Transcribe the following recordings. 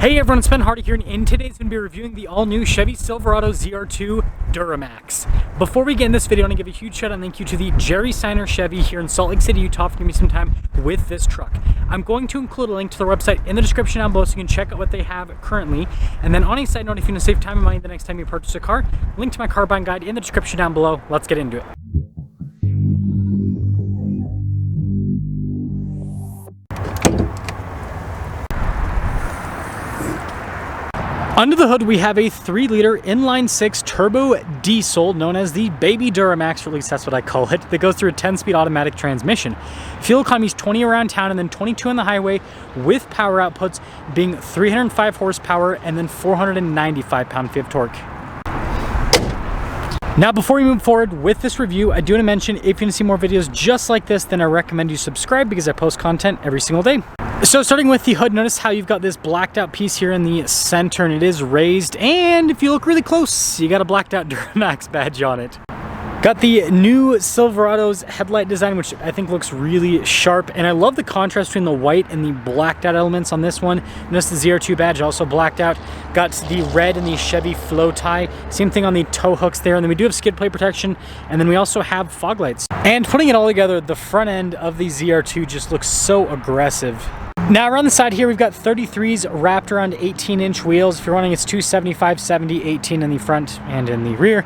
Hey everyone, it's Ben Hardy here, and in today's going to be reviewing the all-new Chevy Silverado ZR2 Duramax. Before we get in this video, I want to give a huge shout out and thank you to the Jerry Steiner Chevy here in Salt Lake City, Utah for giving me some time with this truck. I'm going to include a link to their website in the description down below so you can check out what they have currently. And then on a side note, if you want to save time and money the next time you purchase a car, link to my car buying guide in the description down below. Let's get into it. Under the hood, we have a 3-liter inline-6 turbo diesel known as the Baby Duramax, or at least that's what I call it, that goes through a 10-speed automatic transmission. Fuel economy is 20 around town and then 22 on the highway, with power outputs being 305 horsepower and then 495 pound-feet of torque. Now, before we move forward with this review, I do want to mention if you want to see more videos just like this, then I recommend you subscribe because I post content every single day. So starting with the hood, notice how you've got this blacked out piece here in the center and it is raised, and if you look really close, you got a blacked out Duramax badge on it. Got the new Silverado's headlight design, which I think looks really sharp, and I love the contrast between the white and the blacked out elements on this one. Notice the ZR2 badge also blacked out. Got the red and the Chevy flow tie. Same thing on the tow hooks there, and then we do have skid plate protection, and then we also have fog lights. And putting it all together, the front end of the ZR2 just looks so aggressive. Now around the side here, we've got 33s wrapped around 18-inch wheels. If you're running, it's 275, 70, 18 in the front and in the rear.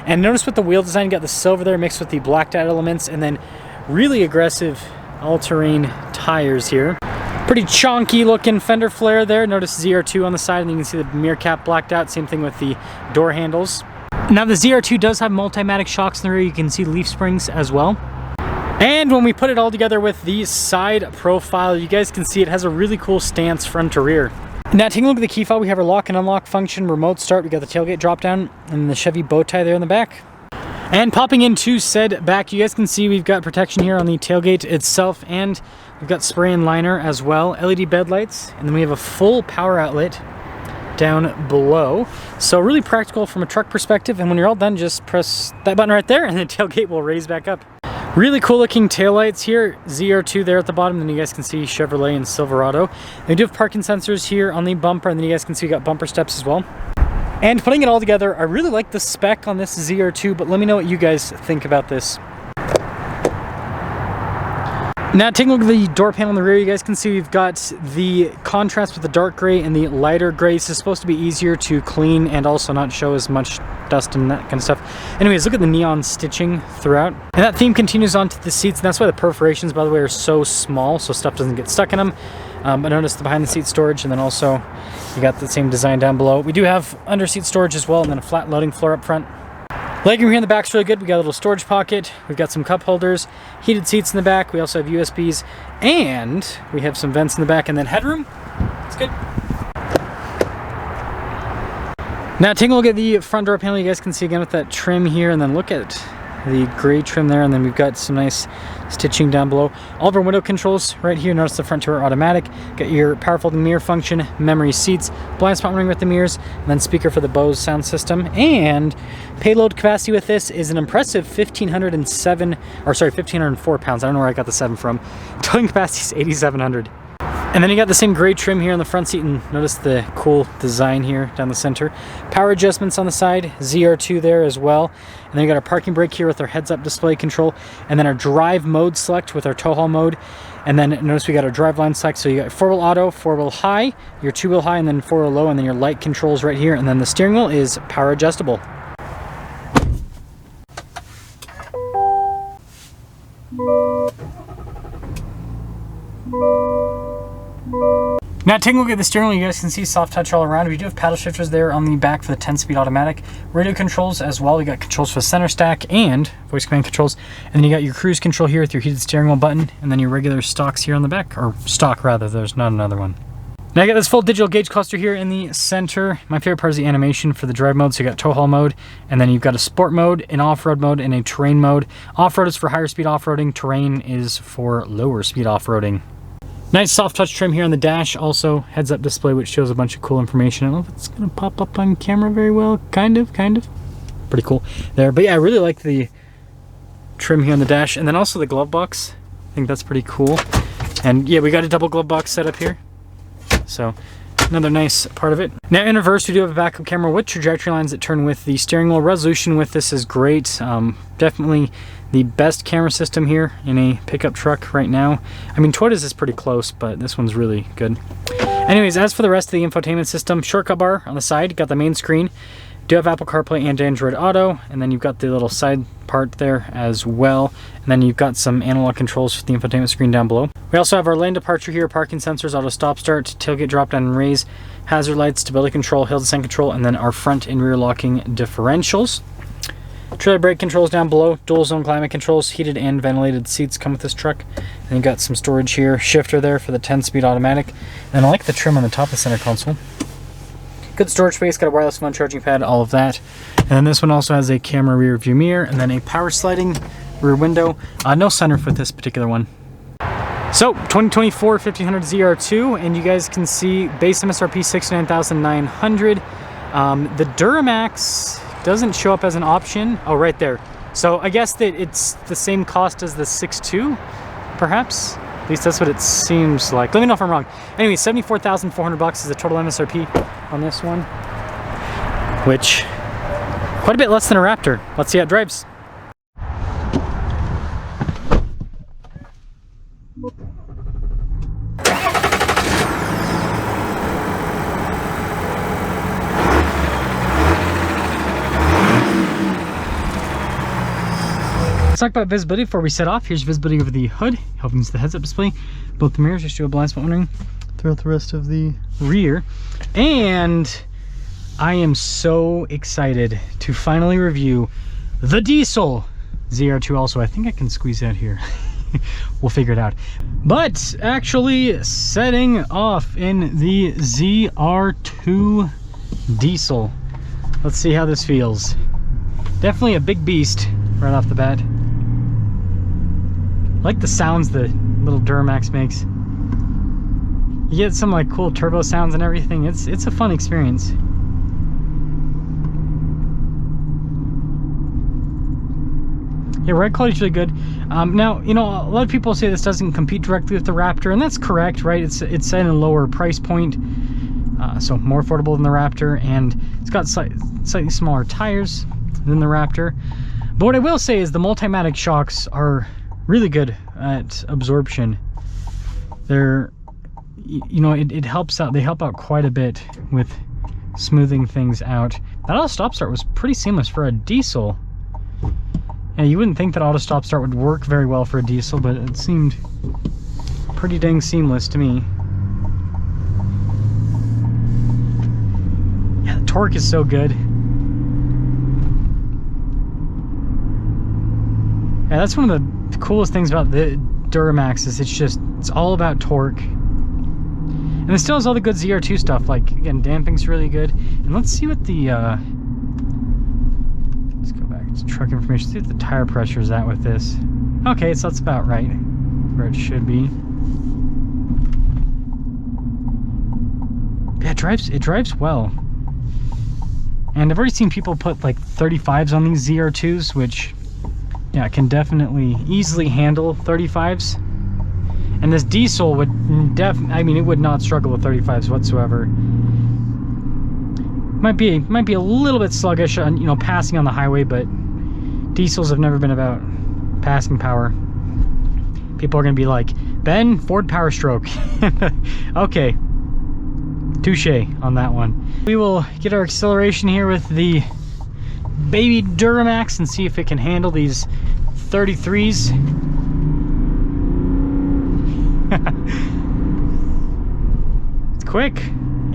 And notice with the wheel design, you got the silver there mixed with the blacked out elements, and then really aggressive all-terrain tires here. Pretty chonky looking fender flare there. Notice ZR2 on the side, and you can see the mirror cap blacked out. Same thing with the door handles. Now the ZR2 does have multi-matic shocks in the rear. You can see leaf springs as well. And when we put it all together with the side profile, you guys can see it has a really cool stance front to rear. Now taking a look at the key fob, we have our lock and unlock function, remote start, we got the tailgate drop down, and the Chevy bow tie there in the back. And popping into said back, you guys can see we've got protection here on the tailgate itself, and we've got spray and liner as well, LED bed lights, and then we have a full power outlet down below. So really practical from a truck perspective, and when you're all done, just press that button right there and the tailgate will raise back up. Really cool looking taillights here, ZR2 there at the bottom, then you guys can see Chevrolet and Silverado. And we do have parking sensors here on the bumper, and then you guys can see we got bumper steps as well. And putting it all together, I really like the spec on this ZR2, but let me know what you guys think about this. Now taking a look at the door panel in the rear, you guys can see we've got the contrast with the dark gray and the lighter gray. This is supposed to be easier to clean and also not show as much dust and that kind of stuff. Anyways, look at the neon stitching throughout. And that theme continues on to the seats, and that's why the perforations, by the way, are so small so stuff doesn't get stuck in them. But notice the behind the seat storage, and then also you got the same design down below. We do have under seat storage as well, and then a flat loading floor up front. Legroom here in the back's really good. We got a little storage pocket, we've got some cup holders, heated seats in the back, we also have USBs, and we have some vents in the back, and then headroom. It's good. Now taking a look at the front door panel, you guys can see again with that trim here, and then look at the gray trim there, and then we've got some nice stitching down below. All of our window controls right here. Notice the front two are automatic. Got your power folding mirror function, memory seats, blind spot ring with the mirrors, and then speaker for the Bose sound system. And payload capacity with this is an impressive 1,504 pounds. I don't know where I got the 7 from. Towing capacity is 8,700. And then you got the same gray trim here on the front seat, and notice the cool design here down the center. Power adjustments on the side, ZR2 there as well. And then you got our parking brake here with our heads-up display control, and then our drive mode select with our tow haul mode. And then notice we got our drive line select, so you got 4-wheel auto, 4-wheel high, your 2-wheel high, and then 4-wheel low, and then your light controls right here. And then the steering wheel is power adjustable. Now taking a look at the steering wheel, you guys can see soft touch all around. We do have paddle shifters there on the back for the 10-speed automatic. Radio controls as well. We got controls for the center stack and voice command controls. And then you got your cruise control here with your heated steering wheel button, and then your regular stocks here on the back, or stock rather, there's not another one. Now I got this full digital gauge cluster here in the center. My favorite part is the animation for the drive mode. So you got tow haul mode, and then you've got a sport mode, an off-road mode, and a terrain mode. Off-road is for higher speed off-roading. Terrain is for lower speed off-roading. Nice soft touch trim here on the dash. Also heads up display, which shows a bunch of cool information. I don't know if it's gonna pop up on camera very well. Kind of. Pretty cool there. But yeah, I really like the trim here on the dash, and then also the glove box. I think that's pretty cool. And yeah, we got a double glove box set up here. So Another nice part of it. Now in reverse, we do have a backup camera with trajectory lines that turn with the steering wheel. Resolution with this is great. Definitely the best camera system here in a pickup truck right now. I mean, Toyota's is pretty close, but this one's really good. Anyways, as for the rest of the infotainment system, shortcut bar on the side, got the main screen. Do have Apple CarPlay and Android Auto, and then you've got the little side part there as well. And then you've got some analog controls for the infotainment screen down below. We also have our lane departure here, parking sensors, auto stop start, tailgate drop down and raise, hazard lights, stability control, hill descent control, and then our front and rear locking differentials. Trailer brake controls down below, dual zone climate controls, heated and ventilated seats come with this truck. And you've got some storage here, shifter there for the 10-speed automatic. And I like the trim on the top of the center console. Good storage space, got a wireless phone charging pad, all of that. And then this one also has a camera rear view mirror and then a power sliding rear window. No sunroof with this particular one. So 2024 1500 ZR2, and you guys can see base MSRP 69,900. The Duramax doesn't show up as an option. Oh, right there. So I guess that it's the same cost as the 6.2, perhaps. At least that's what it seems like. Let me know if I'm wrong. Anyway, 74,400 bucks is the total MSRP on this one, which quite a bit less than a Raptor. Let's see how it drives. Let's talk about visibility before we set off. Here's visibility over the hood, helping to the heads-up display. Both the mirrors, just do a blind spot monitoring throughout the rest of the rear. And I am so excited to finally review the diesel ZR2 also. I think I can squeeze that here. We'll figure it out. But actually setting off in the ZR2 diesel. Let's see how this feels. Definitely a big beast right off the bat. I like the sounds the little Duramax makes. You get some like cool turbo sounds and everything. It's a fun experience. Yeah, ride quality's really good. Now, you know, a lot of people say this doesn't compete directly with the Raptor, and that's correct, right? It's at a lower price point, so more affordable than the Raptor, and it's got slightly smaller tires than the Raptor. But what I will say is the Multimatic shocks are really good at absorption. They're, you know, it helps out. They help out quite a bit with smoothing things out. That auto stop start was pretty seamless for a diesel. Yeah, you wouldn't think that auto stop start would work very well for a diesel, but it seemed pretty dang seamless to me. Yeah, the torque is so good. Yeah, that's one of the coolest things about the Duramax is it's all about torque. And it still has all the good ZR2 stuff, like, again, damping's really good. And let's see what the, let's go back to truck information, see what the tire pressure is at with this. Okay, so that's about right, where it should be. Yeah, it drives well. And I've already seen people put like 35s on these ZR2s, which, yeah, it can definitely easily handle 35s. And this diesel would I mean, it would not struggle with 35s whatsoever. Might be a little bit sluggish on, you know, passing on the highway, but diesels have never been about passing power. People are gonna be like, Ben, Ford Power Stroke. Okay, touche on that one. We will get our acceleration here with the baby Duramax and see if it can handle these 33s.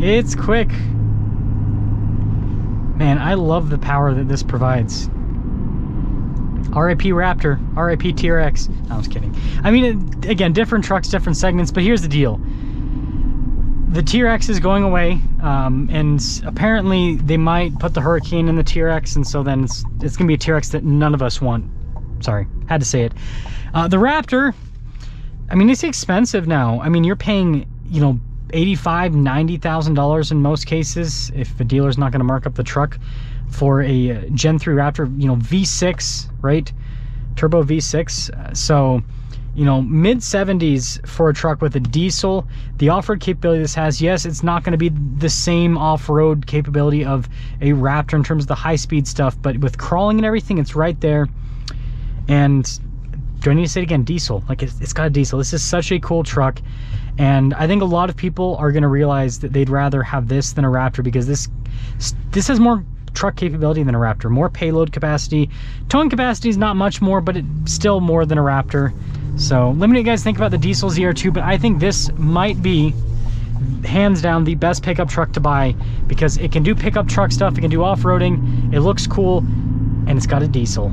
It's quick. Man, I love the power that this provides. RIP Raptor, RIP TRX. No, I was kidding. I mean, again, different trucks, different segments, but here's the deal. The TRX is going away, and apparently they might put the Hurricane in the TRX, and so then it's gonna be a TRX that none of us want. Sorry, had to say it. The Raptor, I mean, it's expensive now. I mean, you're paying, you know, $85,000, $90,000 in most cases if a dealer's not gonna mark up the truck for a Gen 3 Raptor, you know, V6, right? Turbo V6. So you know, mid 70s for a truck with a diesel. The off-road capability this has, yes, it's not going to be the same off-road capability of a Raptor in terms of the high-speed stuff, but with crawling and everything, it's right there. And do I need to say it again? Diesel. Like, it's got a diesel. This is such a cool truck, and I think a lot of people are going to realize that they'd rather have this than a Raptor, because this has more truck capability than a Raptor, more payload capacity. Towing capacity is not much more, but it's still more than a Raptor. So let me know what you guys think about the diesel ZR2, but I think this might be hands down the best pickup truck to buy, because it can do pickup truck stuff, it can do off-roading, it looks cool, and it's got a diesel.